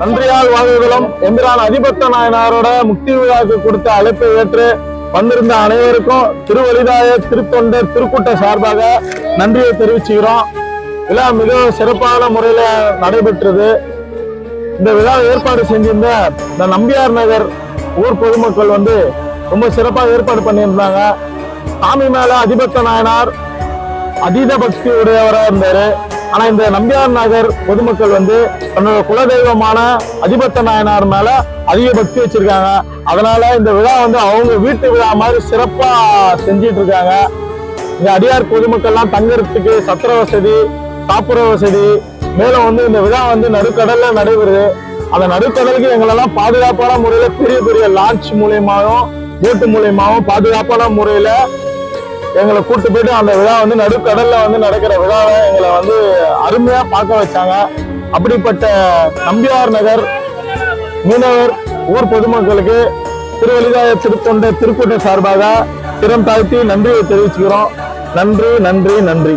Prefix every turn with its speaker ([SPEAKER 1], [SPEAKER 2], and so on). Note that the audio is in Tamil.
[SPEAKER 1] நன்றியால் வாழ்வுகளும் எம்பிரான் அதிபத்த நாயனாரோட முக்தி விழாவுக்கு கொடுத்த அழைப்பை ஏற்று வந்திருந்த அனைவருக்கும் திருவலிதாய திருத்தொண்டர் திருக்கூட்ட சார்பாக நன்றியை தெரிவிச்சுக்கிறோம். விழா மிகவும் சிறப்பான முறையில நடைபெற்றது. இந்த விழா ஏற்பாடு செஞ்சிருந்த இந்த நம்பியார் நகர் ஊர் பொதுமக்கள் ரொம்ப சிறப்பாக ஏற்பாடு பண்ணியிருந்தாங்க. சாமி மேல அதிபத்த நாயனார் அதீத பக்தி உடையவராக இருந்தாரு. ஆனா இந்த நம்பியார் நகர் பொதுமக்கள் தன்னோட குலதெய்வமான அதிபத்த நாயனார் மேல அதிக பக்தி வச்சிருக்காங்க. அதனால இந்த விழா அவங்க வீட்டு விழா மாதிரி சிறப்பா செஞ்சிட்டு இருக்காங்க. இந்த அடியார் பொதுமக்கள்லாம் தங்கறதுக்கு சத்திர வசதி, சாப்பிட்ற வசதி, மேலும் இந்த விழா நடுக்கடல்ல நடைபெறுது. அந்த நடுக்கடலுக்கு எங்களெல்லாம் பாதுகாப்பான முறையில பெரிய பெரிய லான்ச் மூலியமாகவும் போட்டு மூலியமாகவும் பாதுகாப்பான முறையில எங்களை கூட்டு போயிட்டு அந்த விழா நடுக்கடல்ல நடக்கிற விழாவை எங்களை அருமையா பார்க்க வச்சாங்க. அப்படிப்பட்ட நம்பியார் நகர் மீனவர் ஊர் பொதுமக்களுக்கு திருவலிதாய திருத்தொண்ட திருக்கூட்ட சார்பாக சிரம் தாழ்த்தி நன்றியை தெரிவிச்சுக்கிறோம். நன்றி நன்றி நன்றி.